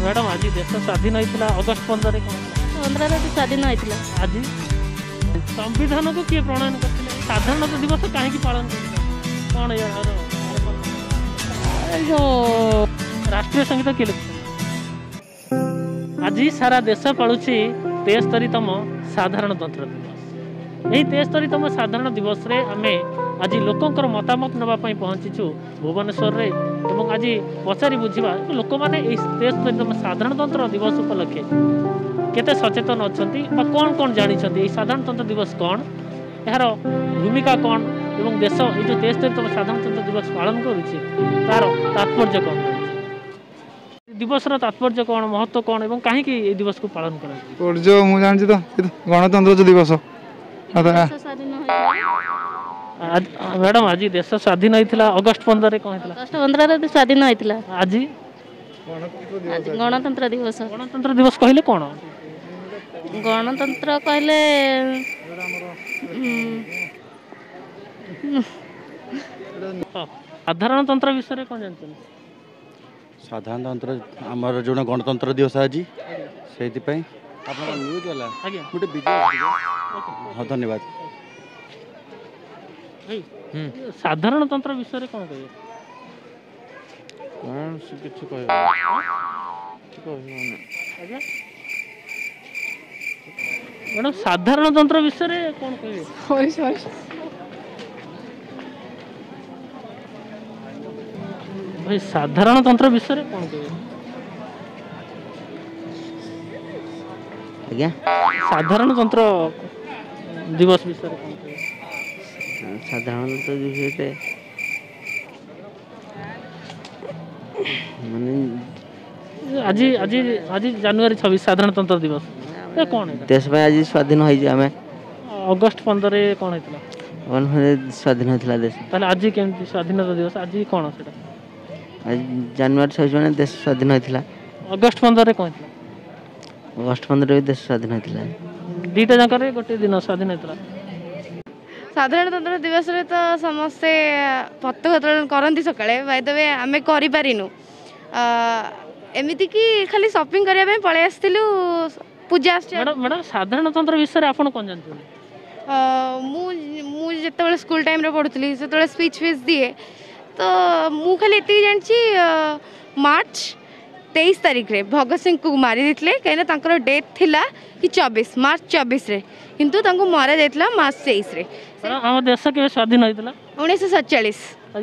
Madam आज देश स्वाधीन होता अगस्ट 15 पंद्रह स्वाधीन होता आज संविधान को किए प्रणयन करते साधारणतः दिवस कहीं पालन कर कौन जो राष्ट्रीय संगीत किए लिखते आज सारा देश पालुची 73तम साधारणतंत्र दिवस। यही 73तम साधारण दिवस रे आमे आज लोकंकर मतामत नापी पहुँचीचु भुवनेश्वर रे एवं आज पचारि बुझा लोक मैंने 73तम साधारणतंत्र दिवस उपलक्षे केते सचेतन अच्छा कौन कौन जानी साधारणतंत्र दिवस कौन यार भूमिका कौन एवं देश ये जो 73तम साधारणतंत्र दिवस पालन करुच्ची तार तात्पर्य कौन दिवस तात्पर्य कौन महत्व कौन एवं कहीं दिवस को पालन कर जो मुझे जानती तो गणतंत्र दिवस मैडम आज देश स्वाधीन होता अगस्ट 15 कौन अगस्ट 15 स्वाधीन होता आज गणतंत्र दिवस कहले कौन गणतंत्र कहले साधारणतंत्र विषय कौन जानते साधारणतंत्र आमर जो गणतंत्र दिवस आज से न्यूज वाला गोटे हाँ धन्यवाद साधारणतंत्र विषय कौन कहे कौन किसी मैडम साधारणतंत्र विषय कौन कहे भाई साधारणतंत्र विषय कौन कहे आज्ञा साधारणतंत्र दिवस विषय कौन कहे साधारणतंत्र विषय माने आज आज आज जनवरी 26 साधारणतंत्र दिवस ये कौन है देश में आज स्वाधीन हो आम अगस्ट 15 कौन होता स्वाधीन होता देश ताले आज केमती स्वाधीनता दिवस आज कौन सेटा आज जनवरी 26 मैंने देश स्वाधीन होता अगस्ट 15 कौन होता अगस्ट 15 भी देश स्वाधीन होता दीटा जगह गोटे दिन स्वाधीन होता साधारणतंत्र दिवस रे तो समस्ते पताका उत्तोलन करती सकाळे बाय द वे आमे करि पारिनु एमिति कि खाली शॉपिंग करिया पे पळे आस्तिलु पूजा मैडम साधारणतंत्र विषय आपण कोन जानथि मु जेतेबेले स्कूल टाइम रे पढुतली सेतेबेले स्पीच फीस दिए तो मु खाली एति जानछि मार्च 23 तारीख रे भगत सिंह को मारी देथिले कहिना तांकर डेथ थिला कि 24 मार्च 24 रे किंतु तांको मारा जायतला मार्च 23 रे हम देश के स्वाधीन होता 1947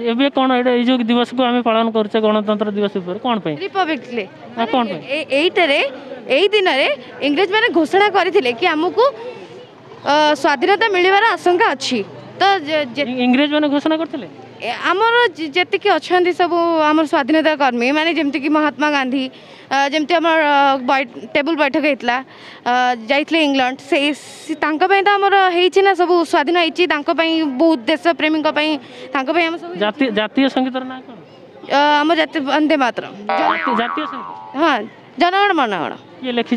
एबे कोन ए जो दिवस को आमे पालन करछे गणतंत्र दिवस ऊपर कोन पे रिपब्लिक डे कोन पे एई दिन रे इंग्रज माने घोषणा करथिले कि हमकु स्वाधीनता मिलिबार आशंका अछि तो इंग्रज माने घोषणा करथिले आमर जेतिक अच्छा सब आम स्वाधीनता कर्मी माने जमती महात्मा गांधी जमती आम टेबल बैठक होता जाइए इंग्लैंड से तो आमर ना सब स्वाधीन होती बहुत देश प्रेमी जातीय संगीत ना आम जाति वंदे मातरम जातीय संगीत हाँ जनगण मनगण ये लिखी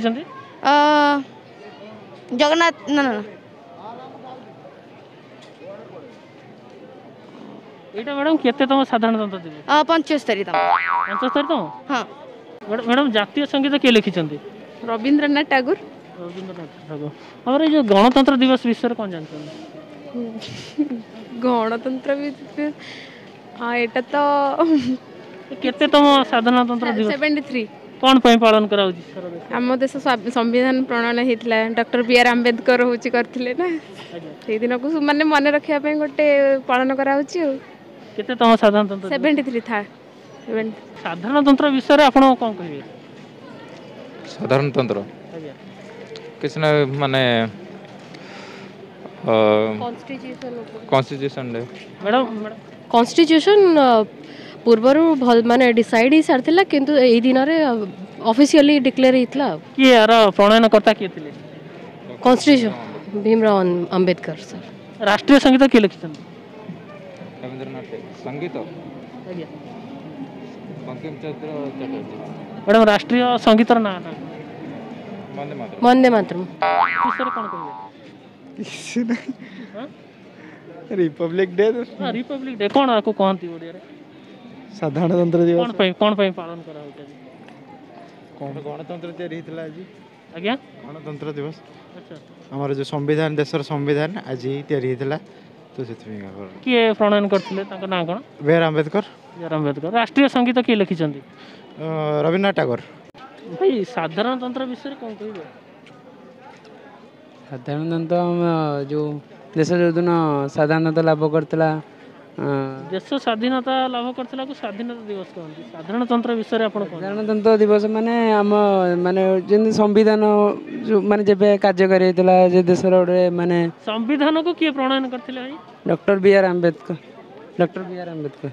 जगन्नाथ ना ना एटा मैडम केते तम साधारणतंत्र दिवस 75 तम 75 तम हां मैडम जातीय संगीत के लिखी रविंद्रनाथ टैगोर हमारे जो गणतंत्र दिवस विषय कौन जानते गणतंत्र हाँ एटा तो केते तम साधारणतंत्र दिवस 73 कौन पे पालन करा आम देश संविधान प्रणयन होता डॉक्टर बी आर आंबेडकर होची करथिले ना से दिन को माने मन रखिया पे गोटे पालन करा होची केते तम साधारणतंत्र 73 था साधारणतंत्र विषय आपण कोन कहिबे साधारणतंत्र किस न माने कॉन्स्टिट्यूशन मैडम कॉन्स्टिट्यूशन पूर्वर भल माने डिसाइड ही सारथिला किंतु एई दिन रे ऑफिशियली डिक्लेयर हितला कि यार प्रणयन करता के थिले कॉन्स्टिट्यूशन भीमराव अंबेडकर सर राष्ट्रीय संगीत के लिखितन रविंद्रनाथ संगीत आज्ञा बंकिम चंद्र चटर्जी मैडम राष्ट्रीय संगीत ना वंदे मातरम विषय कोन कहिबे रिपब्लिक डे रिपब्लिक डे कोन को कहंती ओडिया रे साधारणतंत्र दिवस कोन पे पालन करा होता गणतंत्र तैयारी होता आज आज्ञा गणतंत्र दिवस अच्छा आमर जो संविधान देशर संविधान आज ही तैयारी होता तो से किए प्रणयन करते ना कौन बी.आर. आम्बेडकर बी.आर. आम्बेडकर राष्ट्रीय संगीत किए लिखिं रवीन्द्रनाथ टागोर भाई साधारणतंत्र विषय कौन कह साधारणतंत्र जो देश जो दिन साधारणतः लाभ करता देश स्वाधीनता लाभ करता को स्वाधीनता दिवस कहते साधारणतंत्र विषय आप साधारणतंत्र दिवस माने आम माने जमी संविधान जो माने जब कार्यकारी होता जे देश माने संविधान को किए प्रणयन करते भाई doctor B R. Ambedkar doctor B R. Ambedkar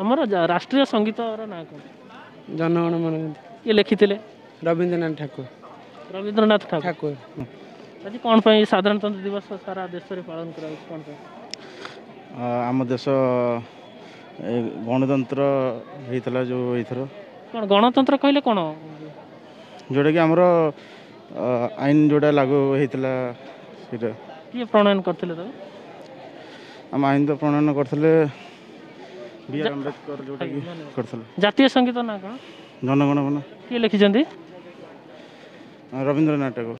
आमर राष्ट्रीय संगीत ना कौन जनगण मन किए लिखिते रवीन्द्रनाथ ठाकुर रवीन्द्रनाथ ठाकुर ठाकुर आज कौन साधारणतंत्र दिवस सारा देश में पालन करा कौन आम देश गणतंत्र होता जो एथर कौन गणतंत्र कहले कौन जोटा कि आमर आईन जोटा लागू होता किए प्रणयन करते आम आईन तो प्रणयन करते बी.आर. आम्बेडकर जोटा कि करते जातीय संगीत ना कौन जनगण मन किए लिखिं रवीन्द्रनाथ टागोर